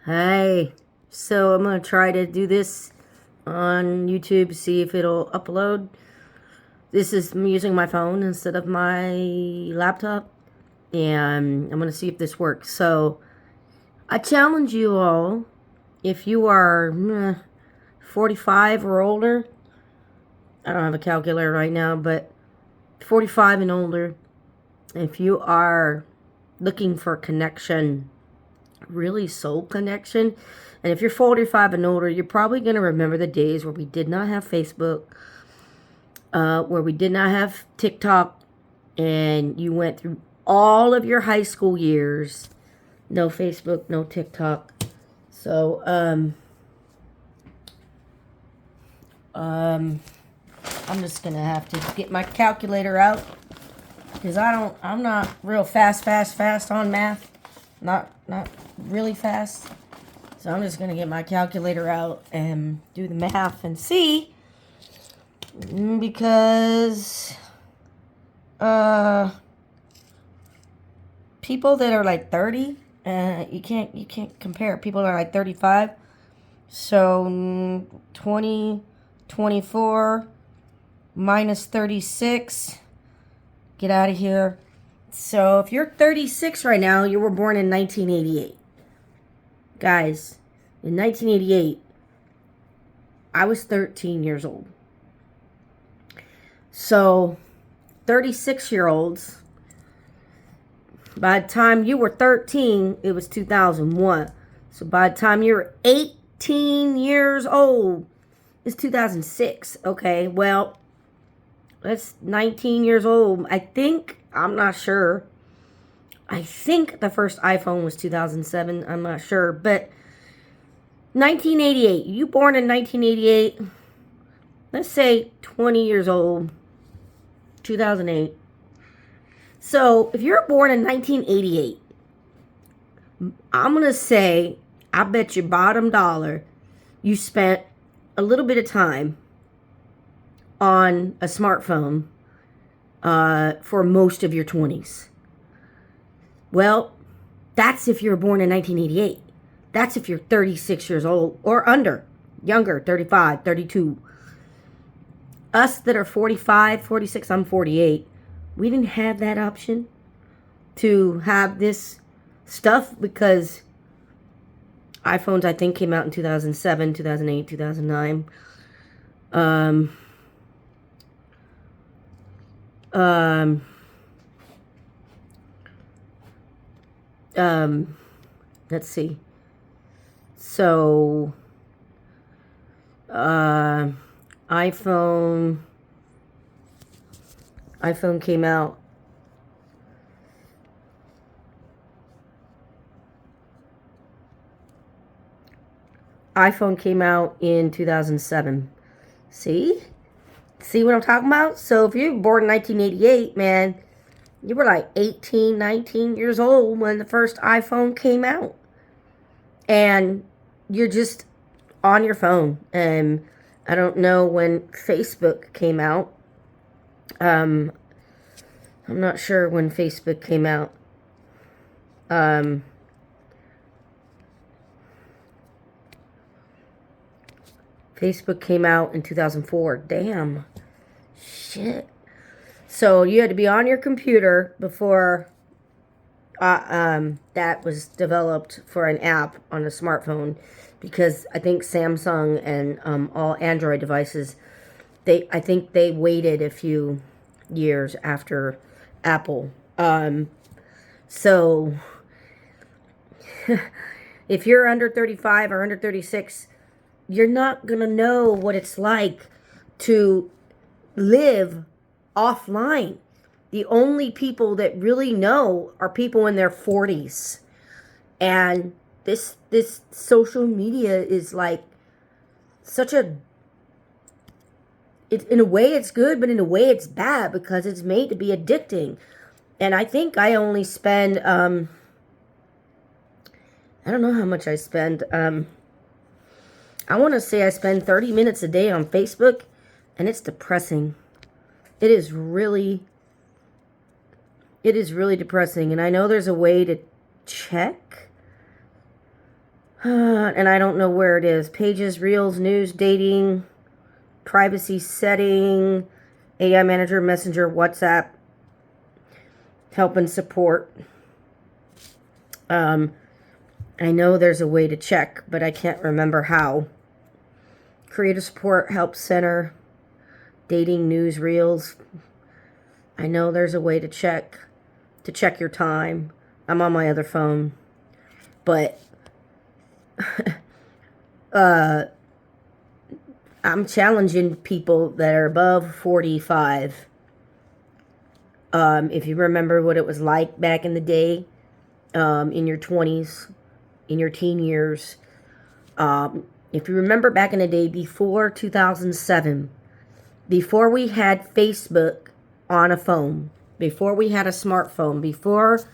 Hey, so I'm going to try to do this on YouTube, see if it'll upload. This is me using my phone instead of my laptop, and I'm going to see if this works. So, I challenge you all, if you are 45 or older, I don't have a calculator right now, but 45 and older, if you are looking for connection, really soul connection. And if you're 45 and older, you're probably going to remember the days where we did not have Facebook, where we did not have TikTok, and you went through all of your high school years, no Facebook, no TikTok. So, I'm just going to have to get my calculator out, because I'm not real fast on math. Not really fast. So I'm just going to get my calculator out and do the math and see. Because people that are like 30, you can't compare. People that are like 35. So 20, 24 minus 36. Get out of here. So if you're 36 right now, you were born in 1988. Guys, in 1988, I was 13 years old. So 36-year-olds, by the time you were 13, it was 2001. So by the time you're 18 years old, it's 2006. Okay, well, that's 19 years old. I'm not sure. I think the first iPhone was 2007. I'm not sure. But 1988. You born in 1988. Let's say 20 years old. 2008. So if you're born in 1988, I'm going to say, I bet you bottom dollar, you spent a little bit of time on a smartphone for most of your 20s. Well, that's if you were born in 1988. That's if you're 36 years old or under, younger, 35, 32. Us that are 45, 46, I'm 48, we didn't have that option to have this stuff, because iPhones, I think, came out in 2007, 2008, 2009. Let's see. So, iPhone came out in 2007. See what I'm talking about? So if you were born in 1988, man, you were like 18, 19 years old when the first iPhone came out. And you're just on your phone. And I don't know when Facebook came out. I'm not sure when Facebook came out. Facebook came out in 2004. Damn. Shit. So you had to be on your computer before that was developed for an app on a smartphone, because I think Samsung and all Android devices, I think they waited a few years after Apple. So if you're under 35 or under 36, you're not going to know what it's like to live offline. The only people that really know are people in their 40s. And this social media is like such a... in a way it's good, but in a way it's bad, because it's made to be addicting. And I think I only spend... I don't know how much I spend. I want to say I spend 30 minutes a day on Facebook, and it's depressing. It is really depressing. And I know there's a way to check And I don't know where it is. Pages, Reels, News, Dating, Privacy Setting, AI Manager, Messenger, WhatsApp, Help and Support. I know there's a way to check, but I can't remember how. Creator Support, Help Center, Dating, News, Reels. I know there's a way to check your time. I'm on my other phone. But I'm challenging people that are above 45. If you remember what it was like back in the day, in your 20s, in your teen years. If you remember back in the day before 2007, before we had Facebook on a phone, before we had a smartphone, before,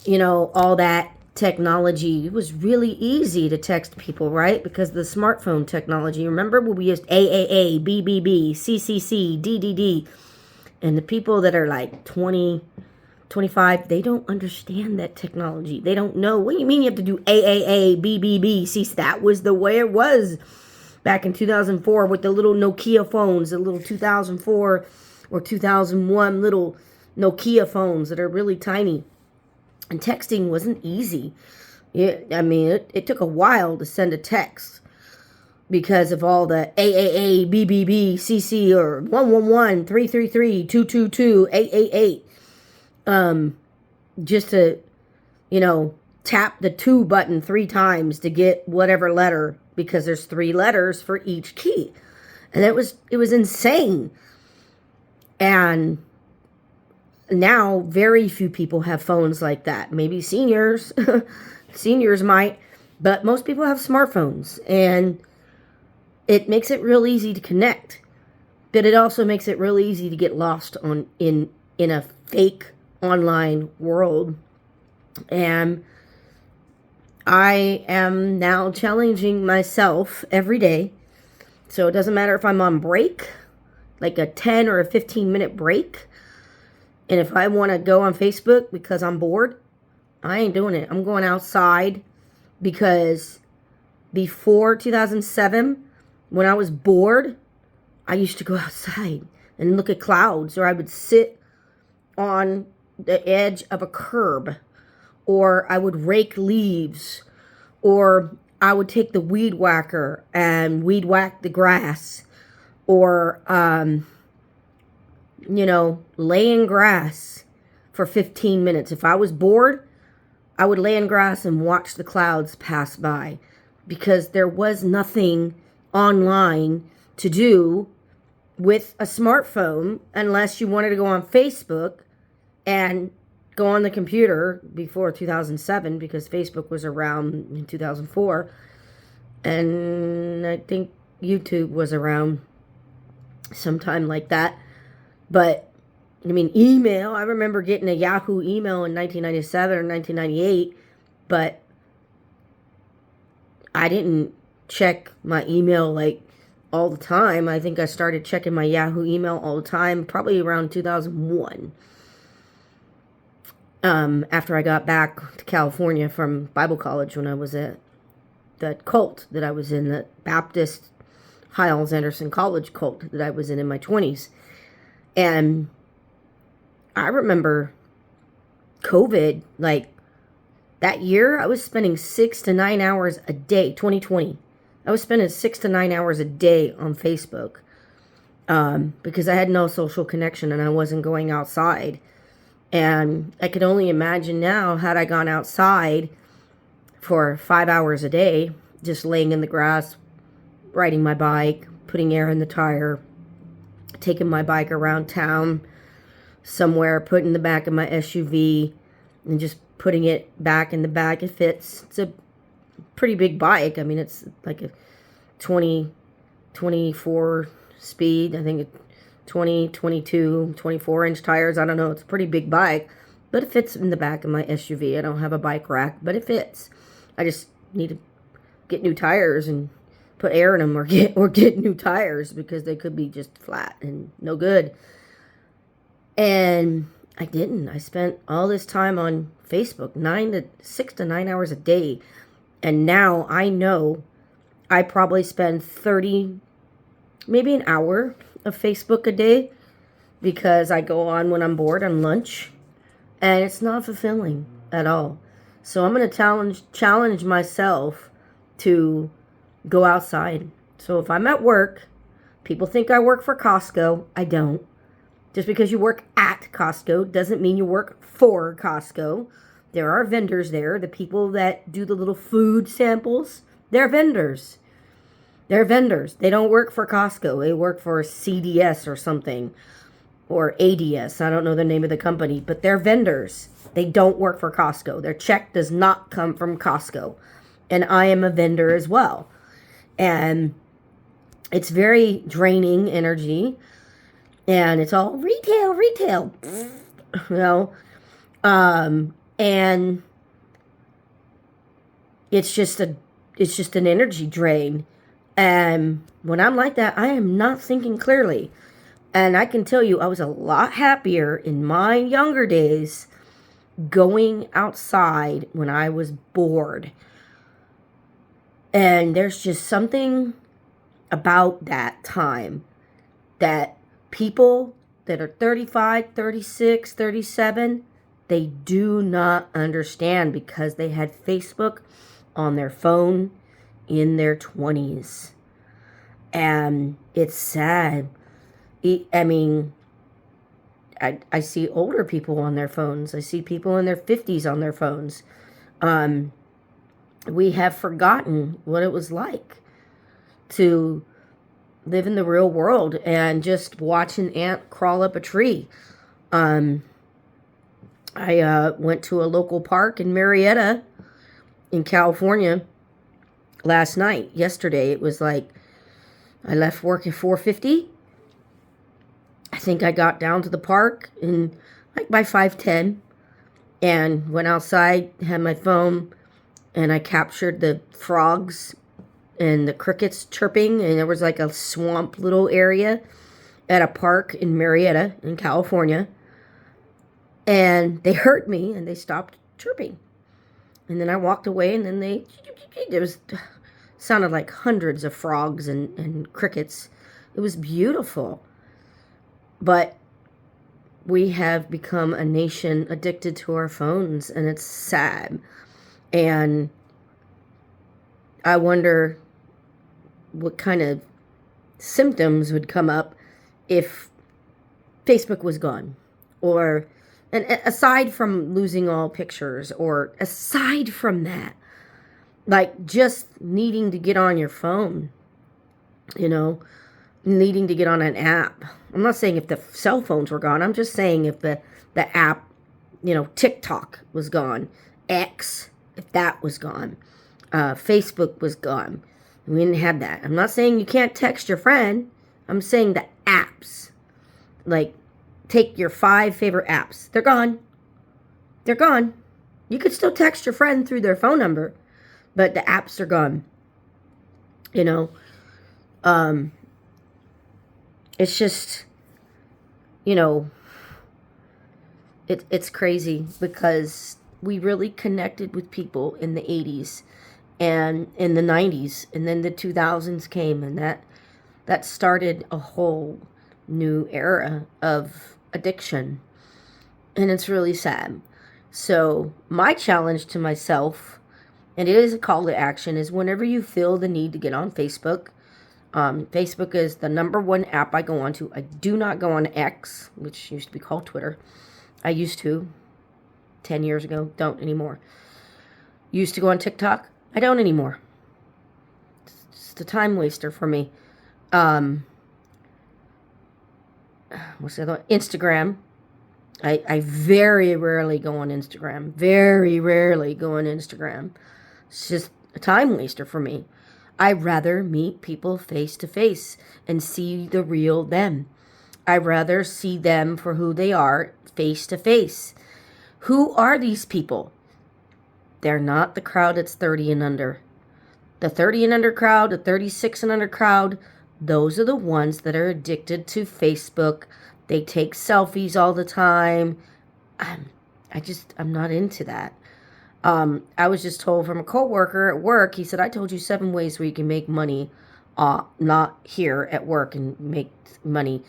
all that technology, it was really easy to text people, right? Because of the smartphone technology. Remember when we used AAA, BBB, CCC, DDD, and the people that are like 20, 25, they don't understand that technology. They don't know. What do you mean you have to do AAA, BBB, CC? That was the way it was back in 2004 with the little Nokia phones, the little 2004 or 2001 little Nokia phones that are really tiny. And texting wasn't easy. It took a while to send a text because of all the AAA, BBB, CC, or 111, 333, 222, 888. Just to, tap the 2 button 3 times to get whatever letter, because there's 3 letters for each key. And it was insane. And now very few people have phones like that. Maybe seniors might, but most people have smartphones, and it makes it real easy to connect, but it also makes it real easy to get lost in a fake online world. And I am now challenging myself every day. So it doesn't matter if I'm on break, like a 10 or a 15-minute break. And if I want to go on Facebook because I'm bored, I ain't doing it. I'm going outside, because before 2007, when I was bored, I used to go outside and look at clouds, or I would sit on the edge of a curb, or I would rake leaves, or I would take the weed whacker and weed whack the grass, or lay in grass for 15 minutes. If I was bored, I would lay in grass and watch the clouds pass by, because there was nothing online to do with a smartphone unless you wanted to go on Facebook and go on the computer before 2007, because Facebook was around in 2004. And I think YouTube was around sometime like that. But, email, I remember getting a Yahoo email in 1997 or 1998, but I didn't check my email like all the time. I think I started checking my Yahoo email all the time probably around 2001. After I got back to California from Bible college, when I was at the cult that I was in, the Baptist Hiles-Anderson College cult that I was in my 20s. And I remember COVID, like that year, I was spending 6 to 9 hours a day, 2020. I was spending 6 to 9 hours a day on Facebook, because I had no social connection and I wasn't going outside. And I could only imagine now, had I gone outside for 5 hours a day, just laying in the grass, riding my bike, putting air in the tire, taking my bike around town somewhere, putting the back of my SUV, and just putting it back in the back. It fits. It's a pretty big bike. It's like a 24 speed. I think it 20, 22, 24-inch tires. I don't know. It's a pretty big bike, but it fits in the back of my SUV. I don't have a bike rack, but it fits. I just need to get new tires and put air in them, or get new tires, because they could be just flat and no good. And I didn't. I spent all this time on Facebook, 6 to 9 hours a day. And now I know I probably spend 30, maybe an hour of Facebook a day because I go on when I'm bored on lunch, and it's not fulfilling at all. So I'm going to challenge myself to go outside. So if I'm at work, people think I work for Costco. I don't. Just because you work at Costco doesn't mean you work for Costco. There are vendors there. The people that do the little food samples, they're vendors. They're vendors. They don't work for Costco. They work for CDS or something, or ADS. I don't know the name of the company, but they're vendors. They don't work for Costco. Their check does not come from Costco. And I am a vendor as well. And it's very draining energy. And it's all retail. You know, and it's just an energy drain. And when I'm like that, I am not thinking clearly. And I can tell you, I was a lot happier in my younger days going outside when I was bored. And there's just something about that time that people that are 35, 36, 37, they do not understand because they had Facebook on their phone in their 20s. And it's sad. I mean, I see older people on their phones. I see people in their 50s on their phones. We have forgotten what it was like to live in the real world and just watch an ant crawl up a tree. I went to a local park in Marietta in California yesterday. It was like, I left work at 4:50. I think I got down to the park in like by 5:10 and went outside, had my phone, and I captured the frogs and the crickets chirping, and there was like a swamp little area at a park in Marietta in California, and they heard me and they stopped chirping. And then I walked away, and then sounded like hundreds of frogs and crickets. It was beautiful. But we have become a nation addicted to our phones, and it's sad. And I wonder what kind of symptoms would come up if Facebook was gone. And aside from losing all pictures, or aside from that, like just needing to get on your phone, needing to get on an app. I'm not saying if the cell phones were gone. I'm just saying if the app, TikTok was gone, X, if that was gone, Facebook was gone. We didn't have that. I'm not saying you can't text your friend. I'm saying the apps. Like, take your 5 favorite apps. They're gone. They're gone. You could still text your friend through their phone number, but the apps are gone. It's just, it's crazy because we really connected with people in the 80s and in the 90s, and then the 2000s came, and that started a whole new era of addiction, and it's really sad. So my challenge to myself, and it is a call to action, is whenever you feel the need to get on Facebook. Facebook is the #1 app I go on to. I do not go on X, which used to be called Twitter. I used to 10 years ago. Don't anymore. Used to go on TikTok. I don't anymore. It's just a time waster for me. What's the other one? Instagram. I very rarely go on Instagram. Very rarely go on Instagram. It's just a time waster for me. I'd rather meet people face to face and see the real them. I'd rather see them for who they are face to face. Who are these people? They're not the crowd that's 30 and under. The 30 and under crowd, the 36 and under crowd, those are the ones that are addicted to Facebook. They take selfies all the time. I'm not into that. I was just told from a coworker at work, he said, I told you 7 ways where you can make money, not here at work and make money.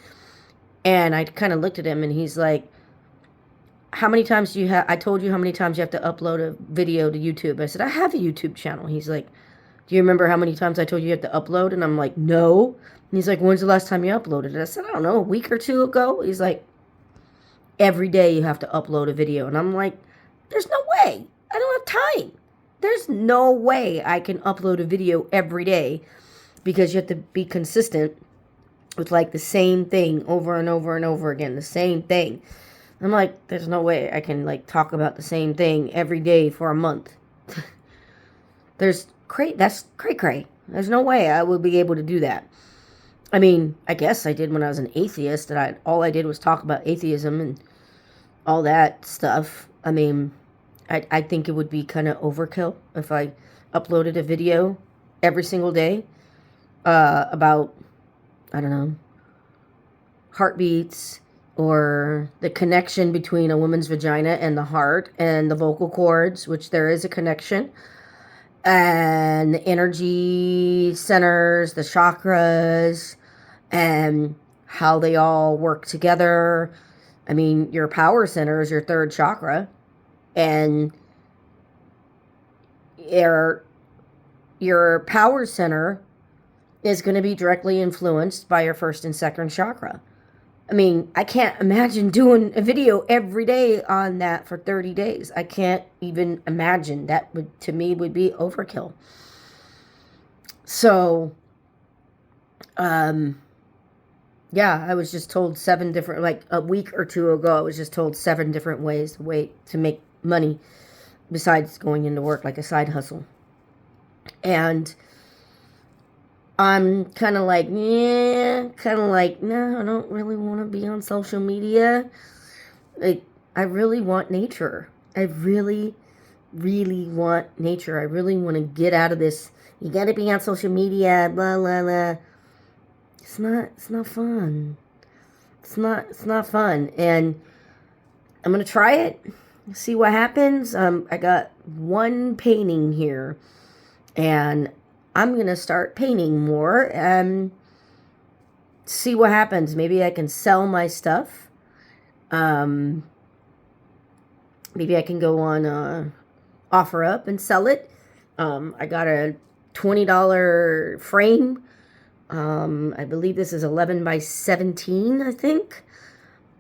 And I kind of looked at him and he's like, how many times do you have, I told you how many times you have to upload a video to YouTube. I said, I have a YouTube channel. He's like, do you remember how many times I told you you have to upload? And I'm like, no. And he's like, when's the last time you uploaded it? I said, I don't know, a week or 2 ago. He's like, every day you have to upload a video. And I'm like, there's no way. I don't have time. There's no way I can upload a video every day because you have to be consistent with like the same thing over and over and over again, the same thing. I'm like, there's no way I can like talk about the same thing every day for a month. That's cray. There's no way I would be able to do that. I mean, I guess I did when I was an atheist, and all I did was talk about atheism and all that stuff. I mean, I think it would be kind of overkill if I uploaded a video every single day about, I don't know, heartbeats or the connection between a woman's vagina and the heart and the vocal cords, which there is a connection, and the energy centers, the chakras, and how they all work together. I mean, your power center is your 3rd chakra, and your power center is going to be directly influenced by your 1st and 2nd chakra. I mean, I can't imagine doing a video every day on that for 30 days. I can't even imagine. That would, to me, would be overkill. So, yeah, I was just told 7 different, like a week or 2 ago, I was just told 7 different ways to make money besides going into work, like a side hustle. And I'm kind of like, no, I don't really want to be on social media. Like, I really want nature. I really, really want nature. I really want to get out of this. You got to be on social media, blah, blah, blah. It's not fun. It's not fun. And I'm going to try it. See what happens. I got 1 painting here, and I'm going to start painting more and see what happens. Maybe I can sell my stuff. Maybe I can go on OfferUp and sell it. I got a $20 frame. I believe this is 11 by 17, I think.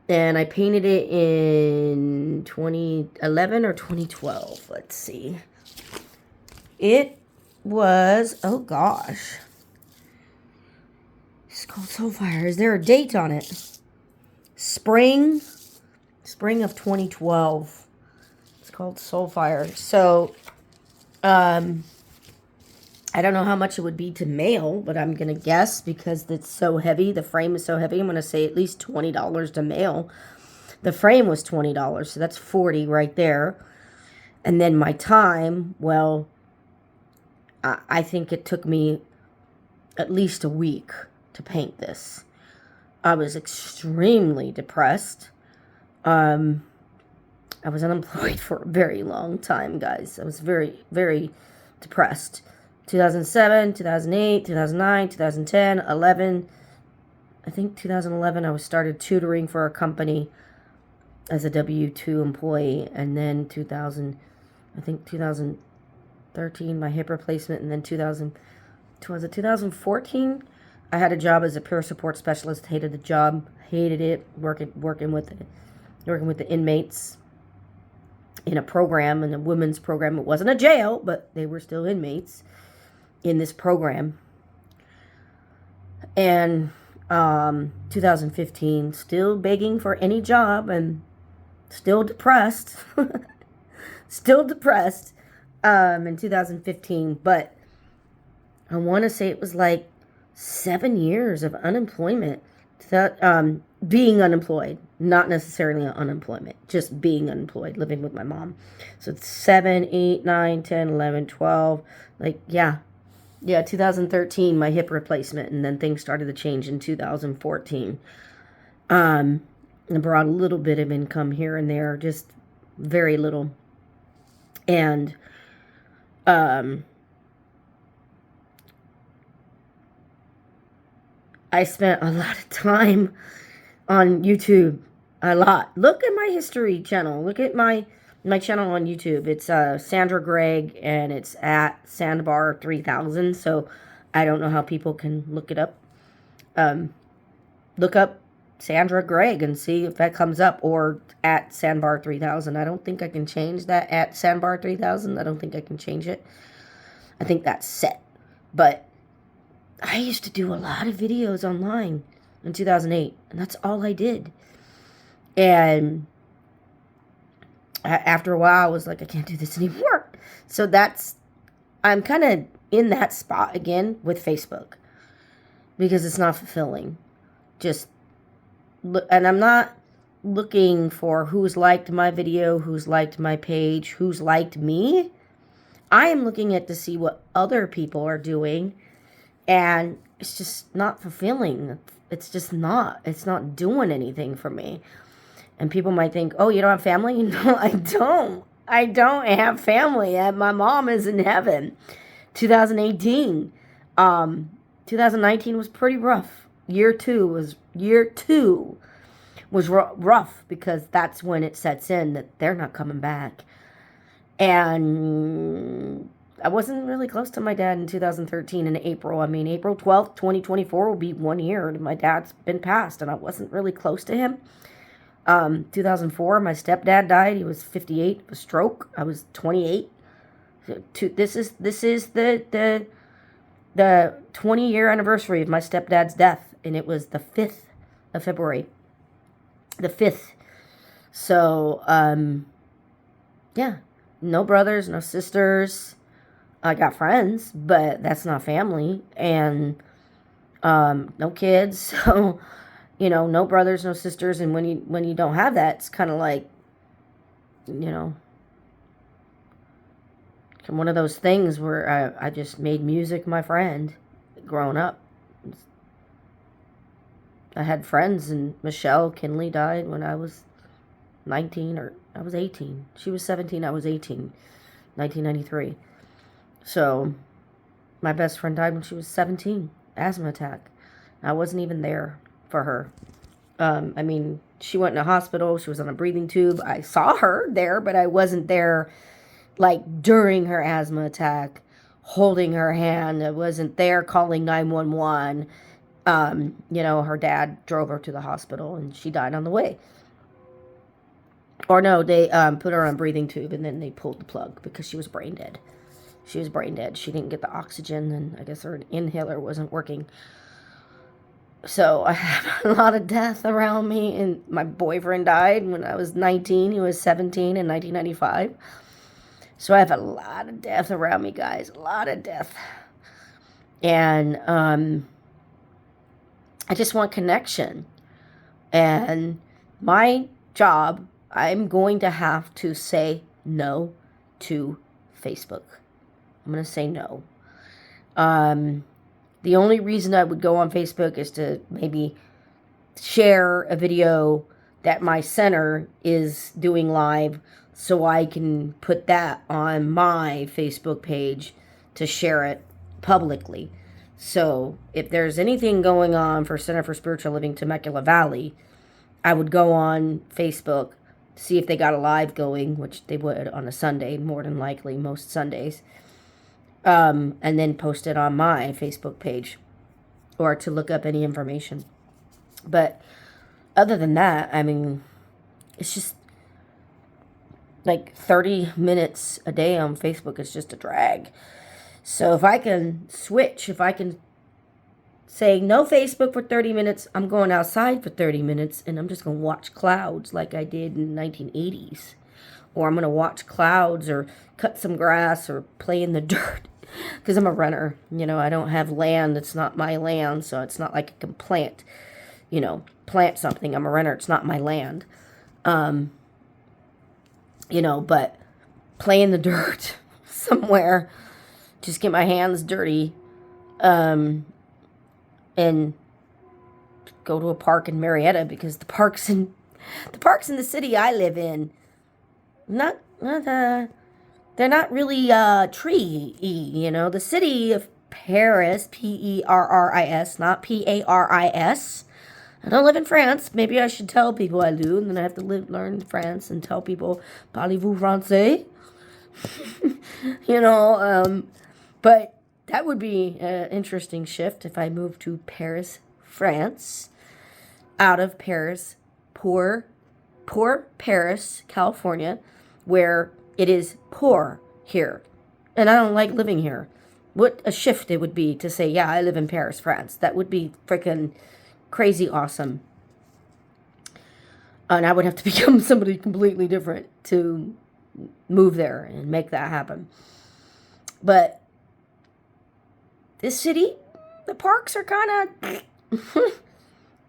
And I painted it in 2011 or 2012. Let's see. It was, oh gosh, it's called Soulfire. Is there a date on it? Spring of 2012. It's called Soulfire. So, I don't know how much it would be to mail, but I'm going to guess because it's so heavy. The frame is so heavy. I'm going to say at least $20 to mail. The frame was $20, so that's $40 right there. And then my time, well, I think it took me at least a week to paint this. I was extremely depressed. I was unemployed for a very long time, guys. I was very, very depressed. 2007, 2008, 2009, 2010, 11. I think 2011 I started tutoring for a company as a W-2 employee. And then 2013, my hip replacement. And then 2014? I had a job as a peer support specialist. Hated the job. Hated it. Working with the inmates in a program, in a women's program. It wasn't a jail, but they were still inmates in this program. And 2015, still begging for any job and still depressed. Still depressed in 2015. But I want to say it was like 7 years of unemployment. Being unemployed, not necessarily unemployment, just being unemployed, living with my mom. So it's 7, 8, 9, 10, 11, 12. Like, yeah, 2013, my hip replacement, and then things started to change in 2014. I brought a little bit of income here and there, just very little. And I spent a lot of time on YouTube. A lot. Look at my history channel. Look at my channel on YouTube. It's Sandra Gregg, and it's at Sandbar 3000. So I don't know how people can look it up. Look up Sandra Gregg and see if that comes up, or at Sandbar 3000. I don't think I can change that at Sandbar 3000. I don't think I can change it. I think that's set. But I used to do a lot of videos online in 2008, and that's all I did. And after a while, I was like, I can't do this anymore. So I'm kind of in that spot again with Facebook, because it's not fulfilling. And I'm not looking for who's liked my video, who's liked my page, who's liked me. I am looking at to see what other people are doing, and it's just not fulfilling. It's not doing anything for me. And people might think, oh, you don't have family? No, I don't. I don't have family. My mom is in heaven. 2018. 2019 was pretty rough. Year two was rough, because that's when it sets in that they're not coming back. And I wasn't really close to my dad in 2013 in April. I mean, April 12th, 2024 will be 1 year. And my dad's been passed, and I wasn't really close to him. 2004, my stepdad died. He was 58 of a stroke. I was 28. This is the 20-year anniversary of my stepdad's death, and it was the 5th of February. The 5th. So, yeah. No brothers, no sisters. I got friends, but that's not family. And no kids. So, no brothers, no sisters. And when you don't have that, it's kind of like, one of those things where I just made music my friend growing up. I had friends, and Michelle Kinley died when I was 19, or I was 18. She was 17, I was 18, 1993. So my best friend died when she was 17, asthma attack. I wasn't even there for her. I mean, she went in a hospital. She was on a breathing tube. I saw her there, but I wasn't there, like, during her asthma attack, holding her hand. I wasn't there calling 911. Her dad drove her to the hospital, and she died on the way. Or no, they put her on a breathing tube, and then they pulled the plug because she was brain dead. She was brain dead. She didn't get the oxygen, and I guess her inhaler wasn't working. So I have a lot of death around me, and my boyfriend died when I was 19. He was 17 in 1995. So I have a lot of death around me, guys. A lot of death. And I just want connection. And my job, I'm going to have to say no to Facebook. I'm going to say no. The only reason I would go on Facebook is to maybe share a video that my center is doing live, so I can put that on my Facebook page to share it publicly. So if there's anything going on for Center for Spiritual Living Temecula Valley, I would go on Facebook, see if they got a live going, which they would on a Sunday, more than likely, most Sundays. And then post it on my Facebook page, or to look up any information. But other than that, I mean, it's just like 30 minutes a day on Facebook is just a drag. So if I can switch, if I can say no Facebook for 30 minutes, I'm going outside for 30 minutes, and I'm just going to watch clouds like I did in the 1980s. Or I'm going to watch clouds, or cut some grass, or play in the dirt. Because I'm a renter, I don't have land. It's not my land, so it's not like I can plant something. I'm a renter. It's not my land. But play in the dirt somewhere, just get my hands dirty, and go to a park in Marietta, because the parks in the city I live in, not they're not really tree-y, you know. The city of Paris, Perris, not Paris. I don't live in France. Maybe I should tell people I do, and then I have to learn France and tell people, parlez-vous français? You know, but that would be an interesting shift if I moved to Paris, France, out of Paris, poor Paris, California, where it is poor here. And I don't like living here. What a shift it would be to say, yeah, I live in Paris, France. That would be freaking crazy awesome. And I would have to become somebody completely different to move there and make that happen. But this city, the parks are kind of,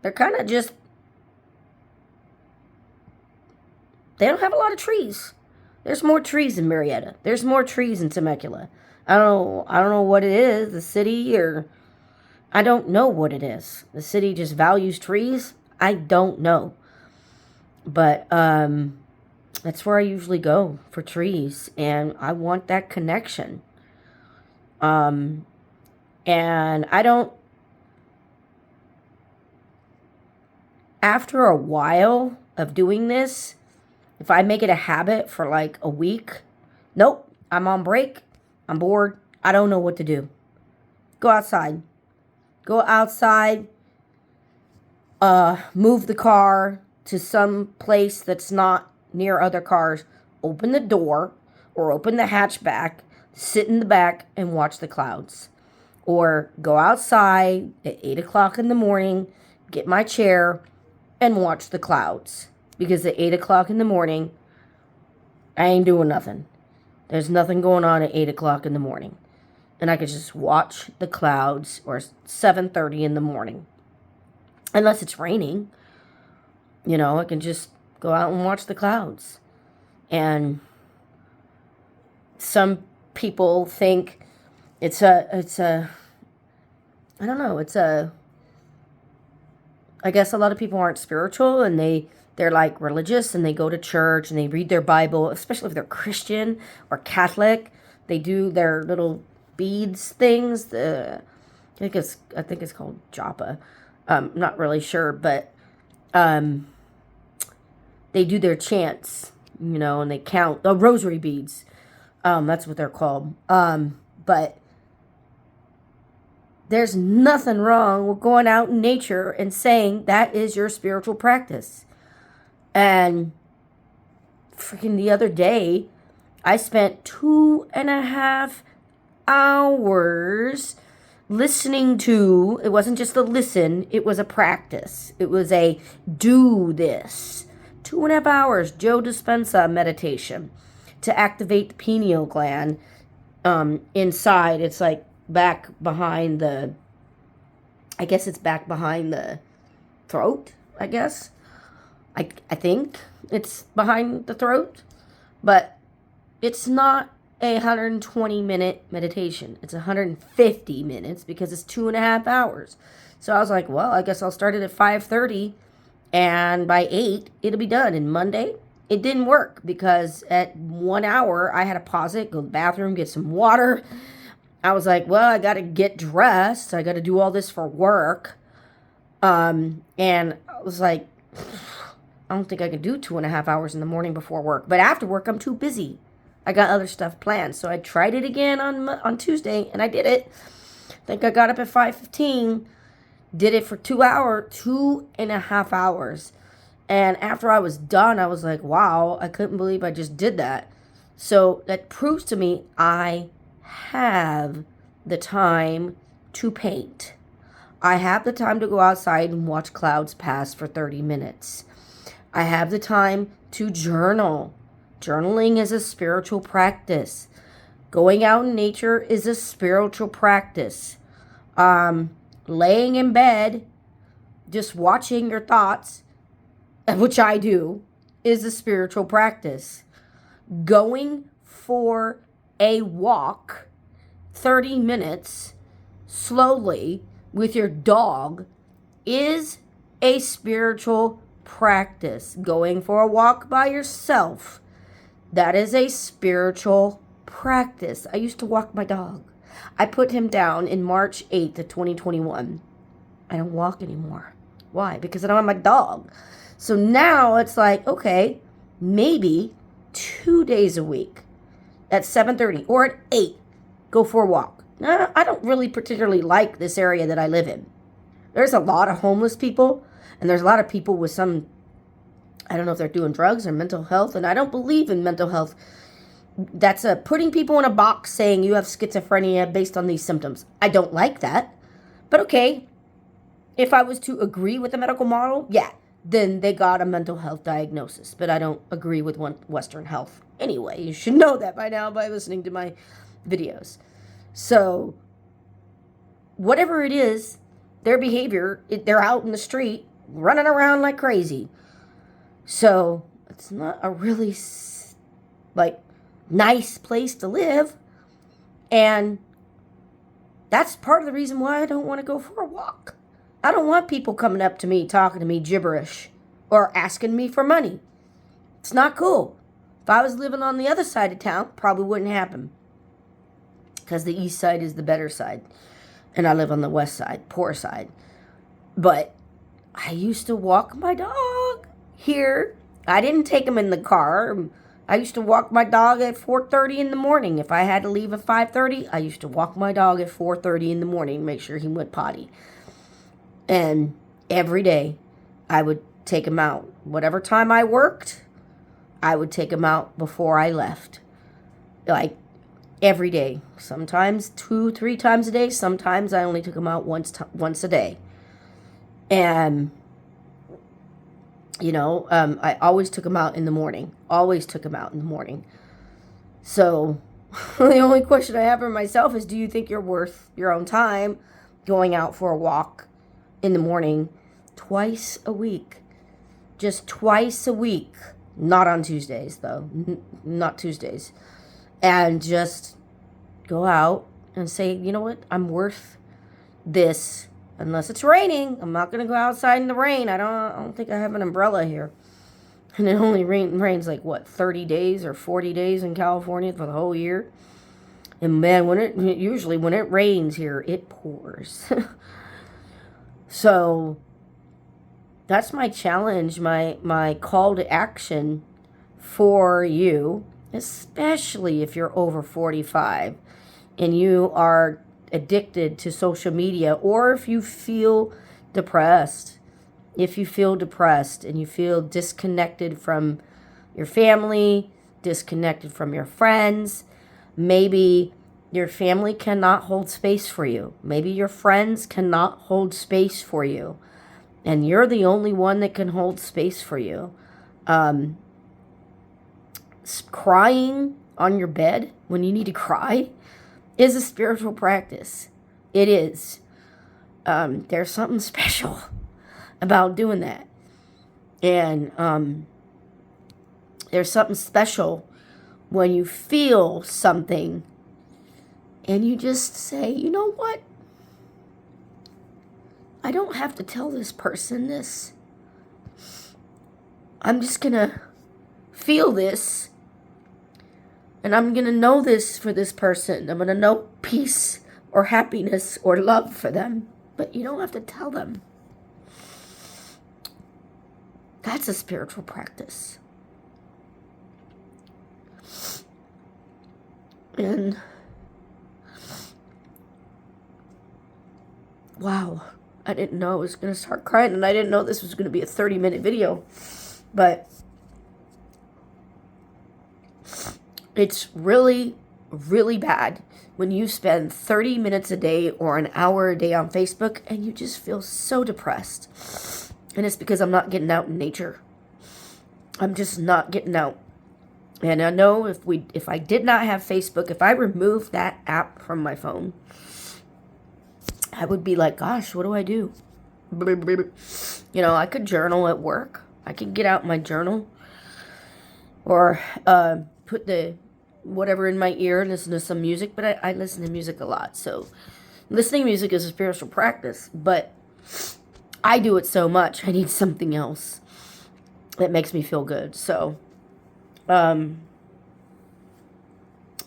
they're kind of just, they don't have a lot of trees. There's more trees in Marietta. There's more trees in Temecula. I don't know what it is, the city, or I don't know what it is. The city just values trees. I don't know. But that's where I usually go for trees, and I want that connection. And I don't, after a while of doing this, if I make it a habit for like a week, nope, I'm on break, I'm bored, I don't know what to do. Go outside. Go outside, move the car to some place that's not near other cars, open the door or open the hatchback, sit in the back and watch the clouds. Or go outside at 8 o'clock in the morning, get my chair and watch the clouds. Because at 8 o'clock in the morning, I ain't doing nothing. There's nothing going on at 8 o'clock in the morning. And I could just watch the clouds, or 7:30 in the morning. Unless it's raining. You know, I can just go out and watch the clouds. And some people think it's a I don't know, I guess a lot of people aren't spiritual, and they're like religious, and they go to church and they read their Bible, especially if they're Christian or Catholic. They do their little beads things. I think it's called japa. Not really sure, but they do their chants, you know, and they count the rosary beads. That's what they're called. But there's nothing wrong with going out in nature and saying that is your spiritual practice. And freaking the other day, I spent 2.5 hours listening to, it wasn't just a listen, it was a practice. It was a do this. 2.5 hours, Joe Dispenza meditation to activate the pineal gland inside. It's like back behind the, I guess it's back behind the throat, I guess. I think it's behind the throat, but it's not a 120-minute meditation. It's 150 minutes because it's 2.5 hours. So I was like, well, I guess I'll start it at 5:30, and by 8, it'll be done. And Monday, it didn't work because at 1 hour, I had to pause it, go to the bathroom, get some water. I was like, well, I got to get dressed. I got to do all this for work. And I was like, I don't think I could do 2.5 hours in the morning before work. But after work, I'm too busy. I got other stuff planned. So I tried it again on Tuesday, and I did it. I think I got up at 5:15, did it for 2.5 hours. And after I was done, I was like, wow, I couldn't believe I just did that. So that proves to me I have the time to paint. I have the time to go outside and watch clouds pass for 30 minutes. I have the time to journal. Journaling is a spiritual practice. Going out in nature is a spiritual practice. Laying in bed, just watching your thoughts, which I do, is a spiritual practice. Going for a walk, 30 minutes, slowly, with your dog, is a spiritual practice. Going for a walk by yourself, that is a spiritual practice. I used to walk my dog. I put him down in March 8th of 2021. I don't walk anymore. Why? Because I don't have my dog. So now it's like, okay, maybe 2 days a week at 7:30 or at 8, go for a walk. Now, I don't really particularly like this area that I live in. There's a lot of homeless people, and there's a lot of people with some, I don't know if they're doing drugs or mental health, and I don't believe in mental health. That's putting people in a box saying you have schizophrenia based on these symptoms. I don't like that. But okay, if I was to agree with the medical model, yeah, then they got a mental health diagnosis. But I don't agree with Western health. Anyway, you should know that by now by listening to my videos. So, whatever it is, their behavior, they're out in the street running around like crazy. So, it's not a really, like, nice place to live. And that's part of the reason why I don't want to go for a walk. I don't want people coming up to me, talking to me gibberish, or asking me for money. It's not cool. If I was living on the other side of town, probably wouldn't happen. Because the east side is the better side. And I live on the west side, poor side. But I used to walk my dog here. I didn't take him in the car. I used to walk my dog at 4:30 in the morning. If I had to leave at 5:30, I used to walk my dog at 4:30 in the morning, make sure he went potty. And every day, I would take him out. Whatever time I worked, I would take him out before I left. Like, every day. Sometimes 2-3 times a day. Sometimes I only took him out once a day. And, I always took him out in the morning. Always took him out in the morning. So, the only question I have for myself is, do you think you're worth your own time going out for a walk in the morning twice a week? Just twice a week. Not on Tuesdays, though. Not Tuesdays. And just go out and say, you know what? I'm worth this. Unless it's raining. I'm not going to go outside in the rain. I don't think I have an umbrella here. And it only rains like, 30 days or 40 days in California for the whole year. And man, when it rains here, it pours. So that's my challenge, my call to action for you, especially if you're over 45 and you are addicted to social media, or if you feel depressed. If you feel depressed and you feel disconnected from your family, disconnected from your friends, maybe your family cannot hold space for you. Maybe your friends cannot hold space for you. And you're the only one that can hold space for you. Crying on your bed when you need to cry is a spiritual practice. It is. There's something special about doing that. And there's something special when you feel something and you just say, you know what? I don't have to tell this person this. I'm just going to feel this. And I'm going to know this for this person. I'm going to know peace or happiness or love for them. But you don't have to tell them. That's a spiritual practice. And wow, I didn't know I was going to start crying, and I didn't know this was going to be a 30-minute video. But it's really, really bad when you spend 30 minutes a day or an hour a day on Facebook and you just feel so depressed. And it's because I'm not getting out in nature. I'm just not getting out. And I know if I did not have Facebook, if I removed that app from my phone, I would be like, gosh, what do I do? I could journal at work. I could get out my journal. Or put the whatever in my ear, listen to some music. But I listen to music a lot. So listening to music is a spiritual practice. But I do it so much. I need something else that makes me feel good. So,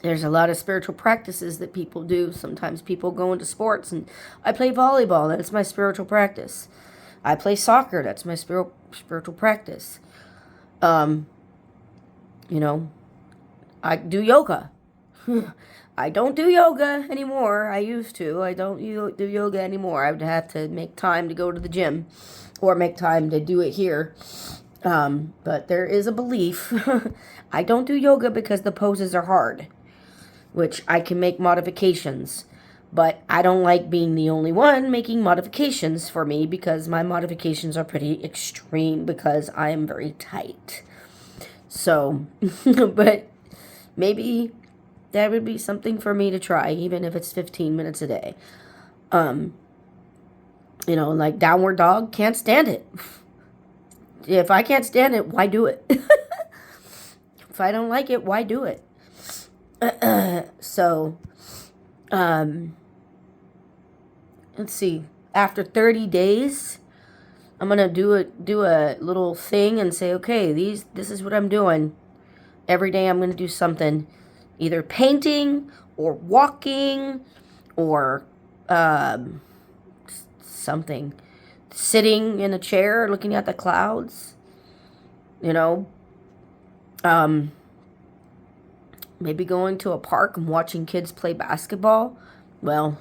There's a lot of spiritual practices that people do. Sometimes people go into sports, and I play volleyball. That's my spiritual practice. I play soccer. That's my spiritual practice. You know, I do yoga. I don't do yoga anymore. I used to. I don't do yoga anymore. I would have to make time to go to the gym or make time to do it here. But there is a belief. I don't do yoga because the poses are hard, which I can make modifications. But I don't like being the only one making modifications for me, because my modifications are pretty extreme because I am very tight. So, but maybe that would be something for me to try, even if it's 15 minutes a day. Like downward dog, can't stand it. If I can't stand it, why do it? If I don't like it, why do it? So, let's see. After 30 days, I'm gonna do a little thing and say, okay, this is what I'm doing. Every day I'm gonna do something, either painting or walking or something, sitting in a chair looking at the clouds. Maybe going to a park and watching kids play basketball. Well,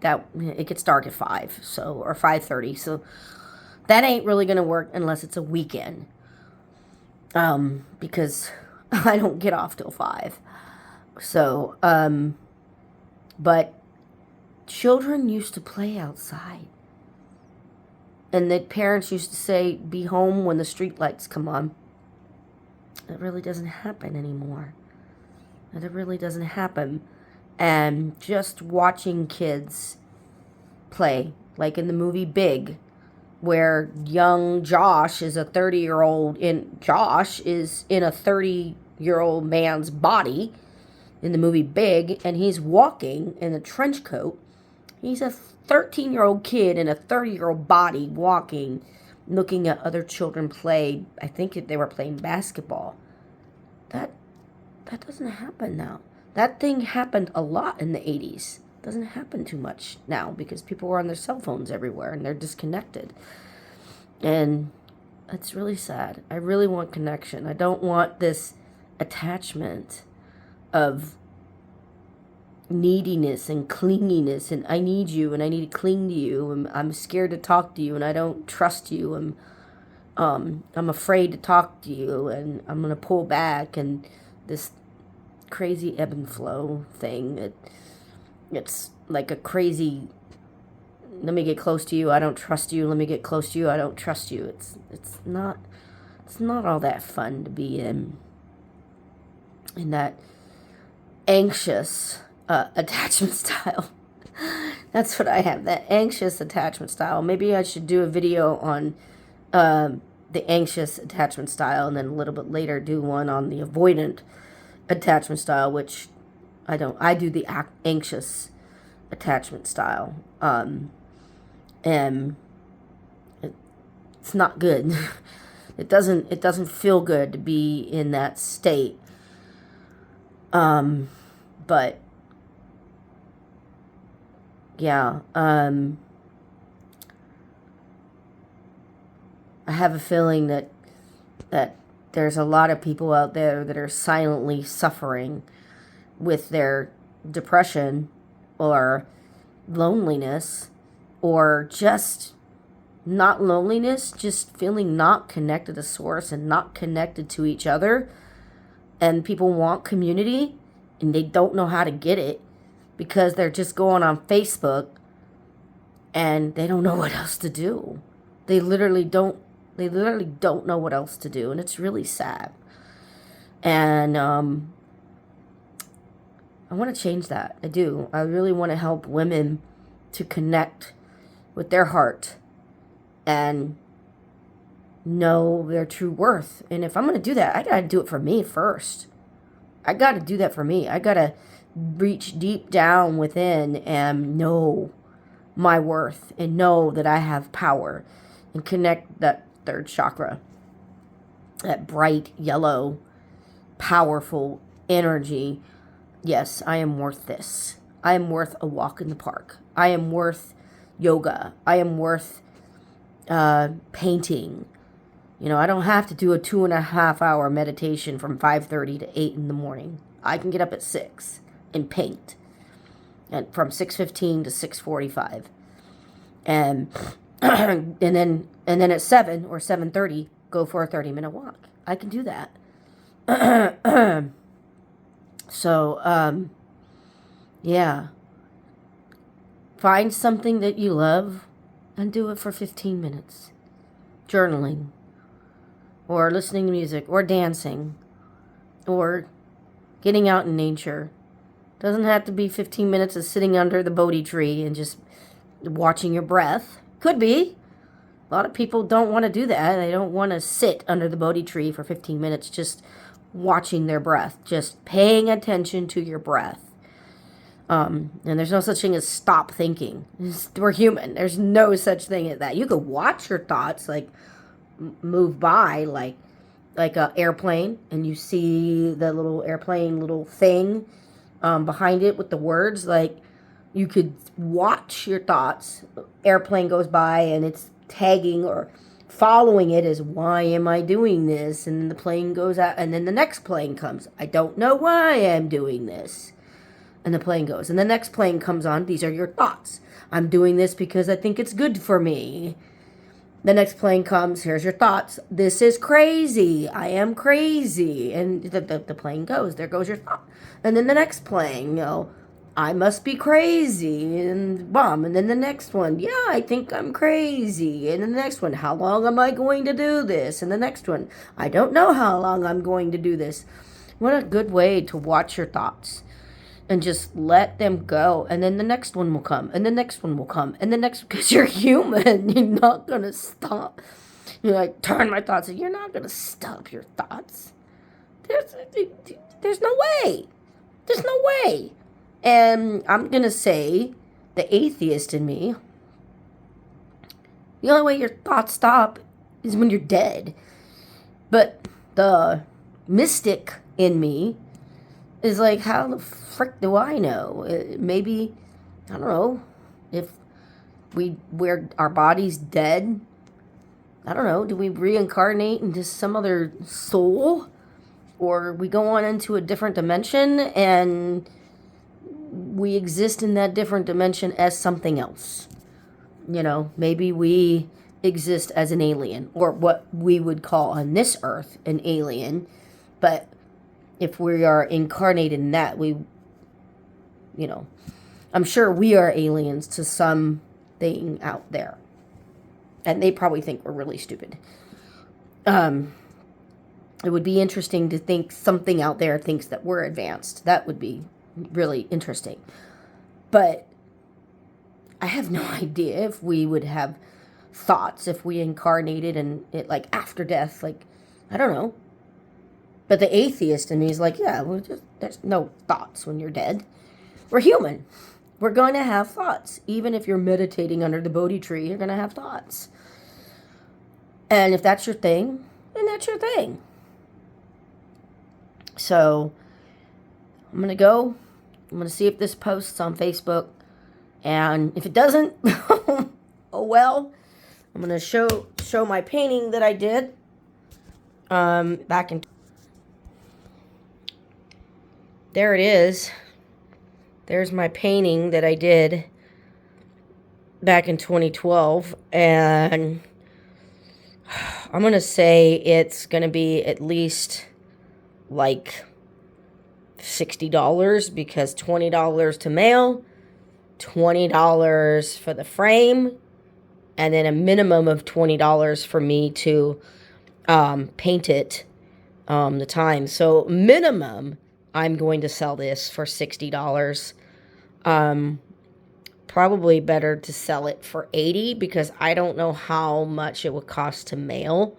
that it gets dark at 5, or 5:30, so that ain't really gonna work unless it's a weekend. Because I don't get off till 5. So, but children used to play outside. And the parents used to say, be home when the street lights come on. It really doesn't happen anymore. It really doesn't happen. And just watching kids play, like in the movie Big, where young Josh is a 30-year-old, Josh is in a 30-year-old man's body in the movie Big, and he's walking in a trench coat. He's a 13-year-old kid in a 30-year-old body walking, looking at other children play. I think they were playing basketball. That doesn't happen now. That thing happened a lot in the 80s. Doesn't happen too much now because people are on their cell phones everywhere and they're disconnected. And it's really sad. I really want connection. I don't want this attachment of neediness and clinginess, and I need you and I need to cling to you, and I'm scared to talk to you, and I don't trust you, and I'm afraid to talk to you, and I'm gonna pull back, and this crazy ebb and flow thing. It's like a crazy, let me get close to you, I don't trust you, let me get close to you, I don't trust you. It's not all that fun to be in that anxious attachment style. That's what I have, that anxious attachment style. Maybe I should do a video on the anxious attachment style, and then a little bit later do one on the avoidant attachment style, which I don't. I do the anxious attachment style, and it's not good. It doesn't feel good to be in that state. But yeah, I have a feeling that there's a lot of people out there that are silently suffering with their depression or loneliness, or just not loneliness, just feeling not connected to source and not connected to each other. And people want community and they don't know how to get it because they're just going on Facebook and they don't know what else to do. They literally don't know what else to do, and it's really sad. And I want to change that. I do. I really want to help women to connect with their heart and know their true worth. And if I'm going to do that, I got to do it for me first. I got to do that for me. I got to reach deep down within and know my worth and know that I have power, and connect that third chakra, that bright yellow, powerful energy yes, I am worth this. I am worth a walk in the park. I am worth yoga. I am worth painting. You know, I don't have to do a 2.5 hour meditation from 5:30 to 8 in the morning. I can get up at 6 and paint, and from 6:15 to 6:45, and and then at 7 or 7:30 go for a 30-minute walk. I can do that. So yeah, find something that you love and do it for 15 minutes. Journaling, or listening to music, or dancing, or getting out in nature. Doesn't have to be 15 minutes of sitting under the Bodhi tree and just watching your breath. Could be. A lot of people don't want to do that. They don't want to sit under the Bodhi tree for 15 minutes just watching their breath, just paying attention to your breath. And there's no such thing as stop thinking. We're human. There's no such thing as that. You could watch your thoughts like move by, like a airplane, and you see the little airplane little thing behind it with the words. Like, you could watch your thoughts. Airplane goes by and it's tagging or following it as, why am I doing this? And then the plane goes out, and then the next plane comes. I don't know why I'm doing this. And the plane goes. And the next plane comes on. These are your thoughts. I'm doing this because I think it's good for me. The next plane comes. Here's your thoughts. This is crazy. I am crazy. And the plane goes. There goes your thought. And then the next plane, I must be crazy. And bomb. And then the next one, yeah, I think I'm crazy. And then the next one, how long am I going to do this? And the next one, I don't know how long I'm going to do this. What a good way to watch your thoughts. And just let them go. And then the next one will come. And the next one will come. And the next, because you're human. You're not going to stop. You're like, turn my thoughts. You're not going to stop your thoughts. There's no way. There's no way. And I'm going to say, the atheist in me, the only way your thoughts stop is when you're dead. But the mystic in me is like, how the frick do I know? Maybe, I don't know, if we're our body's dead. I don't know, do we reincarnate into some other soul? Or we go on into a different dimension and we exist in that different dimension as something else. Maybe we exist as an alien, or what we would call on this earth an alien, but if we are incarnated in that, I'm sure we are aliens to something out there. And they probably think we're really stupid. It would be interesting to think something out there thinks that we're advanced. That would be really interesting. But I have no idea if we would have thoughts if we incarnated and it, like, after death. Like, I don't know. But the atheist in me is like, yeah, there's no thoughts when you're dead. We're human. We're going to have thoughts. Even if you're meditating under the Bodhi tree, you're going to have thoughts. And if that's your thing, then that's your thing. So, I'm going to go. I'm going to see if this posts on Facebook. And if it doesn't, oh well. I'm going to show my painting that I did back in... There it is. There's my painting that I did back in 2012. And I'm going to say it's going to be at least like $60 because $20 to mail, $20 for the frame, and then a minimum of $20 for me to paint it the time. So minimum, I'm going to sell this for $60. Probably better to sell it for $80 because I don't know how much it would cost to mail.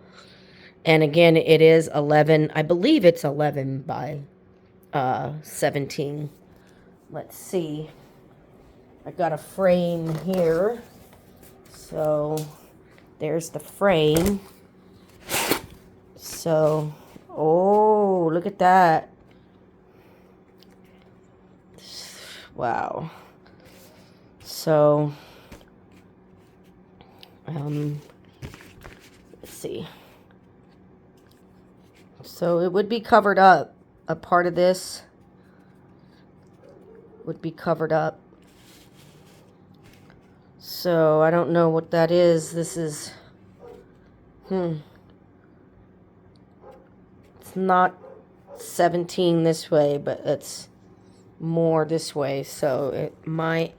And again, it is 11. I believe it's 11 by 17. Let's see. I got a frame here. So there's the frame. So, oh, look at that. Wow. So, let's see. So it would be covered up. A part of this would be covered up. So I don't know what that is. This is, it's not 17 this way, but it's more this way. So it might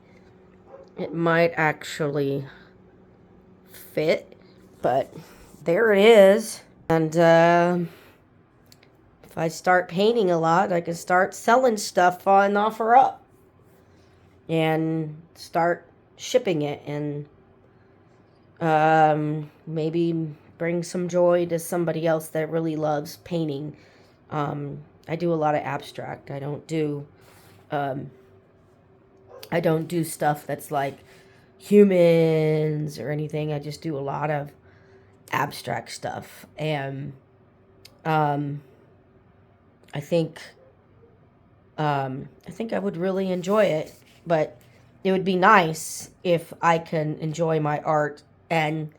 actually fit, but there it is. And if I start painting a lot, I can start selling stuff on OfferUp and start shipping it, and maybe bring some joy to somebody else that really loves painting. I do a lot of abstract. I don't do stuff that's like humans or anything. I just do a lot of abstract stuff, and I think I would really enjoy it, but it would be nice if I can enjoy my art and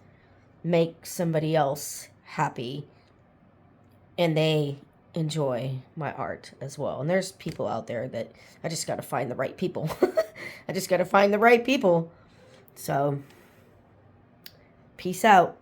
make somebody else happy and they enjoy my art as well. And there's people out there that I just got to find the right people. I just got to find the right people. So, peace out.